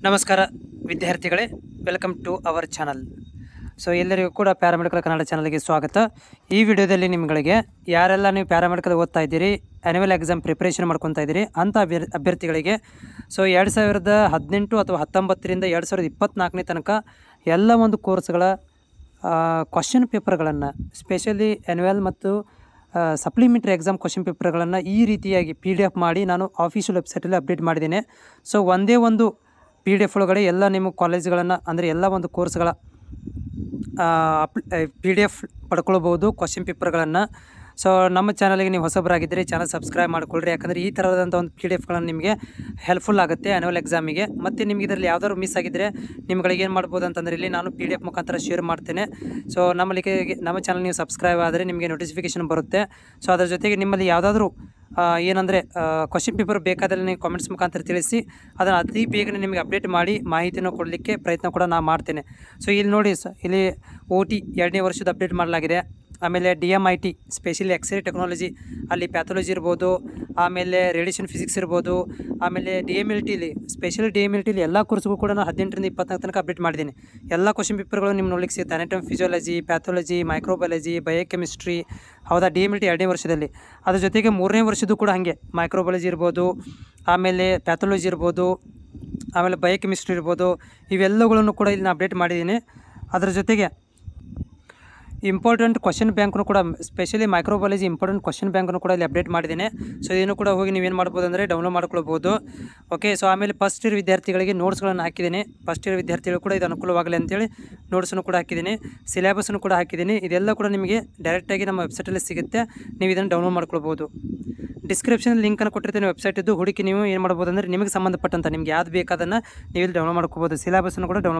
ನಮಸ್ಕಾರ ವಿದ್ಯಾರ್ಥಿಗಳೇ, welcome to our channel. So ಎಲ್ಲರಿಗೂ ಕೂಡ ಪ್ಯಾರಾಮೆಡಿಕಲ್ ಕನ್ನಡ ಚಾನಲ್ಗೆ ಸ್ವಾಗತ. ಈ ವಿಡಿಯೋದಲ್ಲಿ ನಿಮಗೆ ಯಾರೆಲ್ಲ ನೀವು ಪ್ಯಾರಾಮೆಡಿಕಲ್ ಓದ್ತಾ ಇದ್ದೀರಿ, ಆ್ಯನ್ಯುವಲ್ ಎಕ್ಸಾಮ್ ಪ್ರಿಪ್ರೇಷನ್ ಮಾಡ್ಕೊತಾ ಇದ್ದೀರಿ ಅಂಥ ಅಭ್ಯರ್ಥಿಗಳಿಗೆ ಸೊ 2018 ಅಥವಾ 19ರಿಂದ 2024ನೇ ತನಕ ಎಲ್ಲ ಒಂದು ಕೋರ್ಸ್ಗಳ ಕ್ವಶನ್ ಪೇಪರ್ಗಳನ್ನು, ಸ್ಪೆಷಲಿ ಆ್ಯನ್ಯುವಲ್ ಮತ್ತು ಸಪ್ಲಿಮೆಂಟ್ರಿ ಎಕ್ಸಾಮ್ ಕ್ವಶನ್ ಪೇಪರ್ಗಳನ್ನು ಈ ರೀತಿಯಾಗಿ PDF ಮಾಡಿ ನಾನು ಆಫೀಷಿಯಲ್ ವೆಬ್ಸೈಟಲ್ಲಿ ಅಪ್ಡೇಟ್ ಮಾಡಿದ್ದೇನೆ. ಸೊ ಒಂದೇ ಒಂದು PDF ಒಳಗಡೆ ಎಲ್ಲ ನಿಮ್ಮ ಕಾಲೇಜ್ಗಳನ್ನು ಅಂದರೆ ಎಲ್ಲ ಒಂದು ಕೋರ್ಸ್ಗಳ PDF ಪಡ್ಕೊಳ್ಬೋದು ಕ್ವಶನ್ ಪೇಪರ್ಗಳನ್ನು. ಸೊ ನಮ್ಮ ಚಾನಲ್ಗೆ ನೀವು ಹೊಸಬರಾಗಿದ್ದರೆ ಚಾನಲ್ ಸಬ್ಸ್ಕ್ರೈಬ್ ಮಾಡ್ಕೊಳ್ರಿ, ಯಾಕಂದರೆ ಈ ಥರದಂಥ ಒಂದು PDFಗಳನ್ನು ನಿಮಗೆ ಹೆಲ್ಪ್ಫುಲ್ ಆಗುತ್ತೆ ಆ್ಯನ್ಯುವಲ್ ಎಕ್ಸಾಮಿಗೆ. ಮತ್ತು ನಿಮ್ಗೆ ಇದರಲ್ಲಿ ಯಾವ್ದಾದ್ರು ಮಿಸ್ ಆಗಿದ್ದರೆ ನಿಮ್ಗಳಿಗೆ ಏನು ಮಾಡ್ಬೋದು ಅಂತಂದರೆ ಇಲ್ಲಿ ನಾನು PDF ಮುಖಾಂತರ ಶೇರ್ ಮಾಡ್ತೇನೆ. ಸೊ ನಮ್ಮ ಚಾನಲ್ ನೀವು ಸಬ್ಸ್ಕ್ರೈಬ್ ಆದರೆ ನಿಮಗೆ ನೋಟಿಫಿಕೇಷನ್ ಬರುತ್ತೆ. ಸೊ ಅದರ ಜೊತೆಗೆ ನಿಮ್ಮಲ್ಲಿ ಯಾವುದಾದ್ರೂ ಏನಂದರೆ ಕ್ವಶನ್ ಪೇಪರ್ ಬೇಕಾದಲ್ಲಿ ನೀವು ಕಾಮೆಂಟ್ಸ್ ಮುಖಾಂತರ ತಿಳಿಸಿ, ಅದನ್ನು ಅತಿ ಬೇಗನೆ ನಿಮಗೆ ಅಪ್ಡೇಟ್ ಮಾಡಿ ಮಾಹಿತಿಯನ್ನು ಕೊಡಲಿಕ್ಕೆ ಪ್ರಯತ್ನ ಕೂಡ ನಾನು ಮಾಡ್ತೇನೆ. ಸೊ ಇಲ್ಲಿ ನೋಡಿ, ಇಲ್ಲಿ OT 2ನೇ ವರ್ಷದ ಅಪ್ಡೇಟ್ ಮಾಡಲಾಗಿದೆ. ಆಮೇಲೆ DMIT ಸ್ಪೆಷಲಿ ಎಕ್ಸ್ರೇ ಟೆಕ್ನಾಲಜಿ, ಅಲ್ಲಿ ಪ್ಯಾಥಾಲಜಿ ಇರ್ಬೋದು, ಆಮೇಲೆ ರೇಡಿಯೇಷನ್ ಫಿಸಿಕ್ಸ್ ಇರ್ಬೋದು, ಆಮೇಲೆ DMLTಲಿ ಸ್ಪೆಷಲಿ DMLTಲಿ ಎಲ್ಲ ಕೋರ್ಸ್ಗೂ ಕೂಡ ನಾನು 18ರಿಂದ 24 ತನಕ ಅಪ್ಡೇಟ್ ಮಾಡಿದ್ದೀನಿ. ಎಲ್ಲ ಕ್ವಶನ್ ಪೇಪರ್ಗಳು ನಿಮ್ಗೆ ನೋಡ್ಲಿಕ್ಕೆ ಸಿಗುತ್ತೆ. Anatomy, physiology, pathology, microbiology, biochemistry, ಹೌದಾ DMLT 2ನೇ ವರ್ಷದಲ್ಲಿ. ಅದ್ರ ಜೊತೆಗೆ 3ನೇ ವರ್ಷದ್ದು ಕೂಡ ಹಾಗೆ ಮೈಕ್ರೋಬಯಾಲಜಿ ಇರ್ಬೋದು, ಆಮೇಲೆ ಪ್ಯಾಥಾಲಜಿ ಇರ್ಬೋದು, ಆಮೇಲೆ ಬಯೋಕೆಮಿಸ್ಟ್ರಿ ಇರ್ಬೋದು, ಇವೆಲ್ಲಗಳನ್ನು ಕೂಡ ಇಲ್ಲಿ ನಾನು ಅಪ್ಡೇಟ್ ಮಾಡಿದ್ದೀನಿ. ಅದರ ಜೊತೆಗೆ ಇಂಪಾರ್ಟೆಂಟ್ ಕ್ವಶನ್ ಬ್ಯಾಂಕ್ನು ಕೂಡ, ಸ್ಪೆಷಲಿ ಮೈಕ್ರೋಬಯಾಲಜಿ ಇಂಪಾರ್ಟೆಂಟ್ ಕ್ವಶನ್ ಬ್ಯಾಂಕ್ನು ಕೂಡ ಇಲ್ಲಿ ಅಪ್ಡೇಟ್ ಮಾಡಿದ್ದೇನೆ. ಸೊ ಇದನ್ನು ಕೂಡ ಹೋಗಿ ನೀವೇನು ಮಾಡ್ಬೋದು ಅಂದರೆ ಡೌನ್ಲೋಡ್ ಮಾಡ್ಕೊಳ್ಬೋದು. ಓಕೆ, ಸೊ ಆಮೇಲೆ ಫಸ್ಟ್ ಇಯರ್ ವಿದ್ಯಾರ್ಥಿಗಳಿಗೆ ನೋಟ್ಸ್ಗಳನ್ನು ಹಾಕಿದ್ದೀನಿ. ಫಸ್ಟ್ ಇಯರ್ ವಿದ್ಯಾರ್ಥಿಗಳು ಕೂಡ ಇದು ಅನುಕೂಲವಾಗಲಿ ಅಂತೇಳಿ ನೋಟ್ಸನ್ನು ಕೂಡ ಹಾಕಿದ್ದೀನಿ, ಸಿಲೆಬಸನ್ನು ಕೂಡ ಹಾಕಿದ್ದೀನಿ. ಇದೆಲ್ಲ ಕೂಡ ನಿಮಗೆ ಡೈರೆಕ್ಟಾಗಿ ನಮ್ಮ ವೆಬ್ಸೈಟಲ್ಲಿ ಸಿಗುತ್ತೆ, ನೀವು ಇದನ್ನು ಡೌನ್ಲೋಡ್ ಮಾಡ್ಕೊಳ್ಬೋದು. ಡಿಸ್ಕ್ರಿಪ್ಷನ್ ಲಿಂಕನ್ನು ಕೊಟ್ಟಿರ್ತೀನಿ ವೆಬ್ಸೈಟಿದ್ದು, ಹುಡುಕಿ ನೀವು ಏನು ಮಾಡ್ಬೋದು ಅಂದರೆ ನಿಮಗೆ ಸಂಬಂಧಪಟ್ಟಂಥ ನಿಮ್ಗೆ ಯಾವ್ದು ಬೇಕಾದನ್ನು ನೀವು ಇಲ್ಲಿ ಡೌನ್ಲೋಡ್ ಮಾಡ್ಕೋಬೋದು. ಸಿಲೆಬಸನ್ನು ಕೂಡ ಡೌನ್ಲೋಡ್